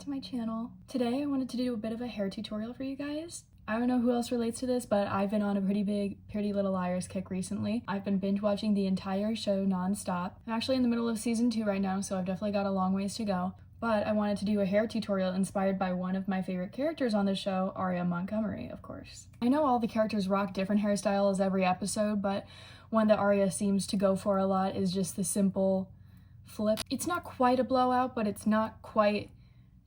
to my channel. Today I wanted to do a bit of a hair tutorial for you guys. I don't know who else relates to this, but I've been on a pretty big Pretty Little Liars kick recently. I've been binge watching the entire show non-stop. I'm actually in the middle of season 2 right now, so I've definitely got a long ways to go. But I wanted to do a hair tutorial inspired by one of my favorite characters on the show, Aria Montgomery, of course. I know all the characters rock different hairstyles every episode, but one that Aria seems to go for a lot is just the simple flip. It's not quite a blowout, but it's not quite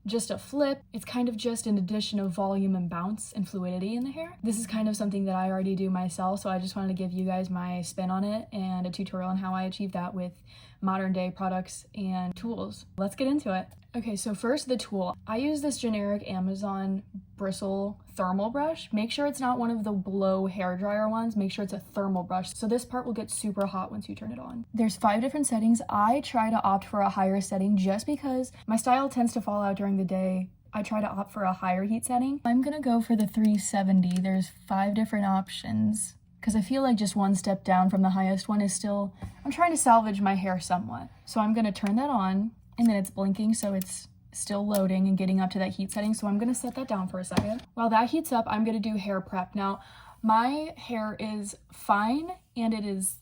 just a flip. It's kind of just an addition of volume and bounce and fluidity in the hair. This is kind of something that I already do myself, so I just wanted to give you guys my spin on it and a tutorial on how I achieve that with modern day products and tools. Let's get into it. Okay, so first the tool. I use this generic Amazon bristle thermal brush. Make sure it's not one of the blow hairdryer ones. Make sure it's a thermal brush. So this part will get super hot once you turn it on. There's 5 different settings. I try to opt for a higher setting just because my style tends to fall out during the day. I try to opt for a higher heat setting. I'm gonna go for the 370. There's 5 different options because I feel like just one step down from the highest one is still, I'm trying to salvage my hair somewhat. So I'm gonna turn that on. And then it's blinking, so it's still loading and getting up to that heat setting. So I'm gonna set that down for a second. While that heats up, I'm gonna do hair prep. Now, my hair is fine and it is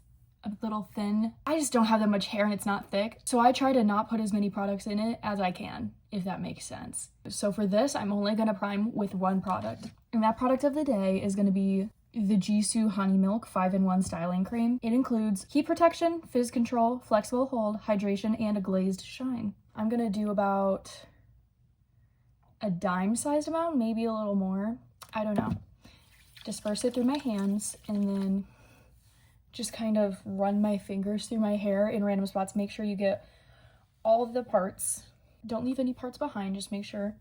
a little thin. I just don't have that much hair and it's not thick. So I try to not put as many products in it as I can, if that makes sense. So for this, I'm only gonna prime with one product. And that product of the day is gonna be the Jisoo Honey Milk 5-in-1 Styling Cream. It includes heat protection, fizz control, flexible hold, hydration, and a glazed shine. I'm gonna do about a dime-sized amount, maybe a little more. I don't know. Disperse it through my hands and then just kind of run my fingers through my hair in random spots. Make sure you get all of the parts. Don't leave any parts behind. Just make sure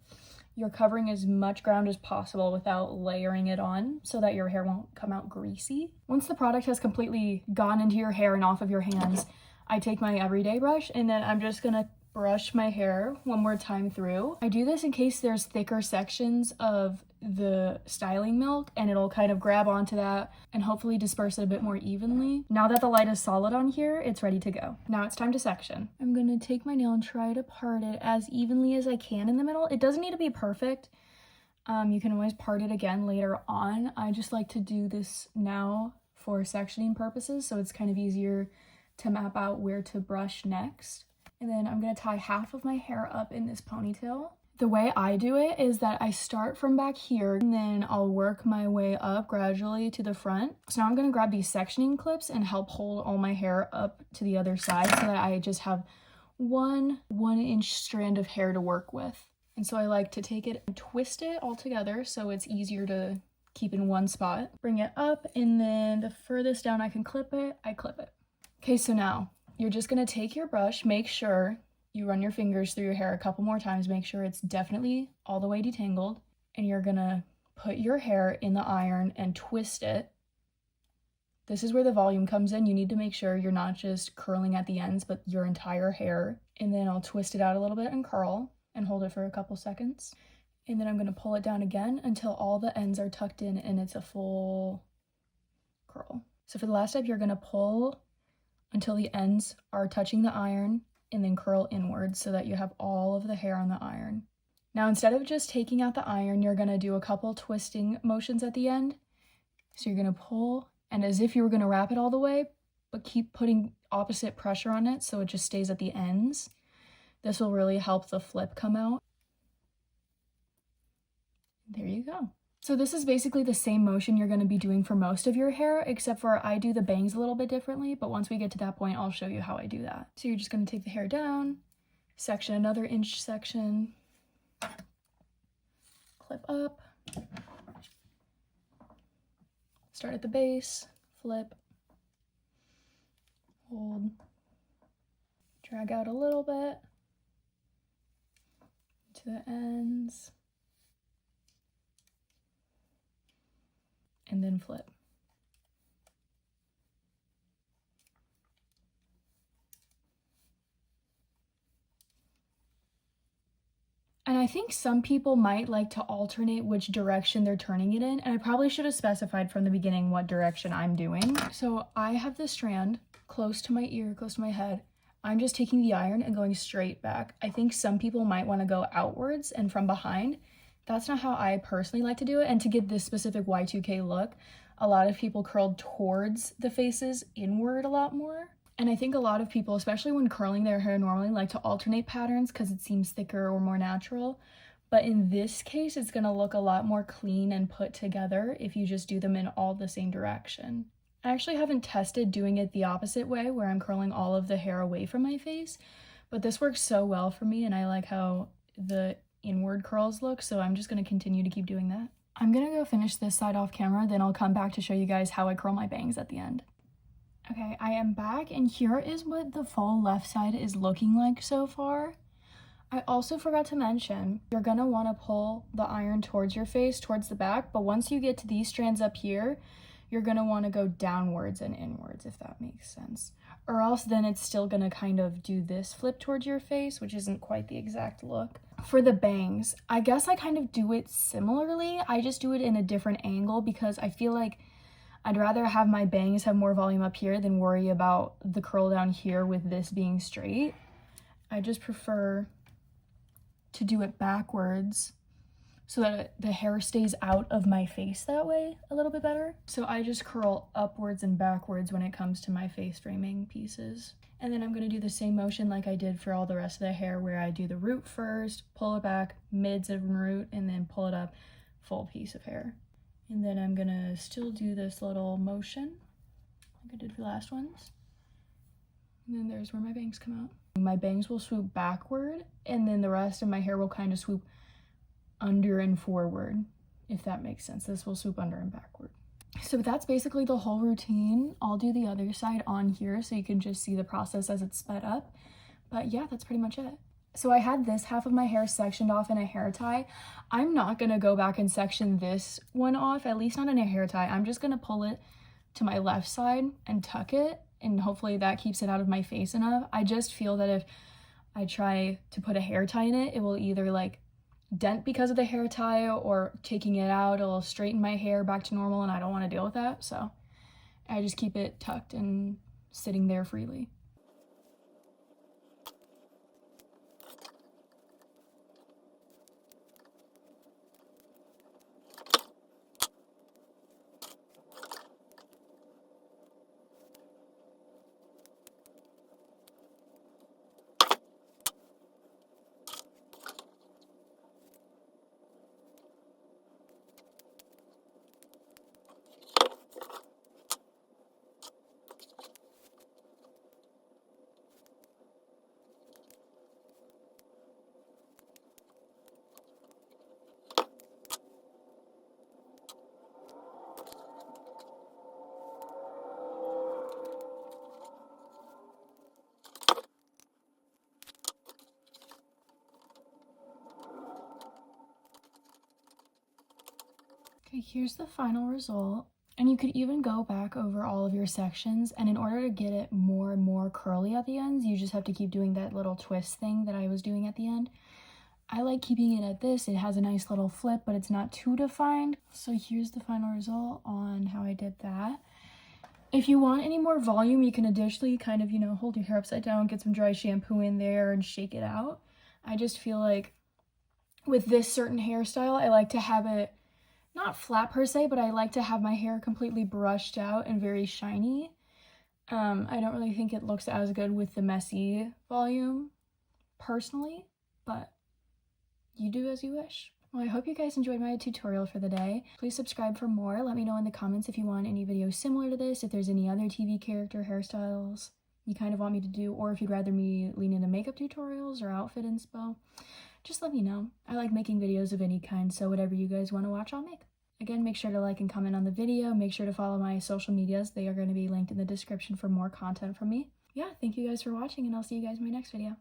you're covering as much ground as possible without layering it on so that your hair won't come out greasy. Once the product has completely gone into your hair and off of your hands, I take my everyday brush and then I'm just gonna brush my hair one more time through. I do this in case there's thicker sections of the styling milk and it'll kind of grab onto that and hopefully disperse it a bit more evenly. Now that the light is solid on here, it's ready to go. Now it's time to section. I'm gonna take my nail and try to part it as evenly as I can in the middle. It doesn't need to be perfect. You can always part it again later on. I just like to do this now for sectioning purposes, so it's kind of easier to map out where to brush next. And then I'm gonna tie half of my hair up in this ponytail. The way I do it is that I start from back here and then I'll work my way up gradually to the front. So now I'm gonna grab these sectioning clips and help hold all my hair up to the other side so that I just have one 1-inch strand of hair to work with. And so I like to take it and twist it all together so it's easier to keep in one spot. Bring it up and then the furthest down I can clip it, I clip it. Okay, so now you're just gonna take your brush, make sure you run your fingers through your hair a couple more times, make sure it's definitely all the way detangled, and you're gonna put your hair in the iron and twist it. This is where the volume comes in. You need to make sure you're not just curling at the ends, but your entire hair. And then I'll twist it out a little bit and curl and hold it for a couple seconds. And then I'm gonna pull it down again until all the ends are tucked in and it's a full curl. So for the last step, you're gonna pull until the ends are touching the iron and then curl inwards so that you have all of the hair on the iron. Now, instead of just taking out the iron, you're gonna do a couple twisting motions at the end. So you're gonna pull, and as if you were gonna wrap it all the way, but keep putting opposite pressure on it so it just stays at the ends. This will really help the flip come out. There you go. So this is basically the same motion you're going to be doing for most of your hair, except for I do the bangs a little bit differently, but once we get to that point, I'll show you how I do that. So you're just going to take the hair down, section another inch section, clip up, start at the base, flip, hold, drag out a little bit to the ends, and then flip. And I think some people might like to alternate which direction they're turning it in, and I probably should have specified from the beginning what direction I'm doing. So I have this strand close to my ear, close to my head. I'm just taking the iron and going straight back. I think some people might want to go outwards and from behind. That's not how I personally like to do it. And to get this specific Y2K look, a lot of people curled towards the faces inward a lot more. And I think a lot of people, especially when curling their hair normally, like to alternate patterns because it seems thicker or more natural. But in this case, it's going to look a lot more clean and put together if you just do them in all the same direction. I actually haven't tested doing it the opposite way, where I'm curling all of the hair away from my face, but this works so well for me and I like how the inward curls look, so I'm just going to continue to keep doing that. I'm going to go finish this side off camera, then I'll come back to show you guys how I curl my bangs at the end. Okay, I am back and here is what the full left side is looking like so far. I also forgot to mention, you're going to want to pull the iron towards your face, towards the back, but once you get to these strands up here, you're going to want to go downwards and inwards, if that makes sense. Or else then it's still going to kind of do this flip towards your face, which isn't quite the exact look. For the bangs, I guess I kind of do it similarly. I just do it in a different angle because I feel like I'd rather have my bangs have more volume up here than worry about the curl down here with this being straight. I just prefer to do it backwards so that the hair stays out of my face that way a little bit better. So I just curl upwards and backwards when it comes to my face framing pieces. And then I'm going to do the same motion like I did for all the rest of the hair, where I do the root first, pull it back, mids of root, and then pull it up, full piece of hair. And then I'm going to still do this little motion like I did for the last ones. And then there's where my bangs come out. My bangs will swoop backward, and then the rest of my hair will kind of swoop under and forward, if that makes sense. This will swoop under and backward. So that's basically the whole routine. I'll do the other side on here so you can just see the process as it's sped up. But yeah, that's pretty much it. So I had this half of my hair sectioned off in a hair tie. I'm not gonna go back and section this one off, at least not in a hair tie. I'm just gonna pull it to my left side and tuck it, and hopefully that keeps it out of my face enough. I just feel that if I try to put a hair tie in it, it will either like dent because of the hair tie, or taking it out, it'll straighten my hair back to normal, and I don't want to deal with that. So I just keep it tucked and sitting there freely. Okay, here's the final result. And you could even go back over all of your sections, and in order to get it more and more curly at the ends, you just have to keep doing that little twist thing that I was doing at the end. I like keeping it at this. It has a nice little flip, but it's not too defined. So here's the final result on how I did that. If you want any more volume, you can additionally kind of, hold your hair upside down, get some dry shampoo in there and shake it out. I just feel like with this certain hairstyle, I like to have it not flat per se, but I like to have my hair completely brushed out and very shiny. I don't really think it looks as good with the messy volume personally, but you do as you wish. Well, I hope you guys enjoyed my tutorial for the day. Please subscribe for more. Let me know in the comments if you want any videos similar to this, if there's any other TV character hairstyles you kind of want me to do, or if you'd rather me lean into makeup tutorials or outfit inspo. Just let me know. I like making videos of any kind, so whatever you guys want to watch, I'll make. Again, make sure to like and comment on the video. Make sure to follow my social medias. They are going to be linked in the description for more content from me. Yeah, thank you guys for watching, and I'll see you guys in my next video.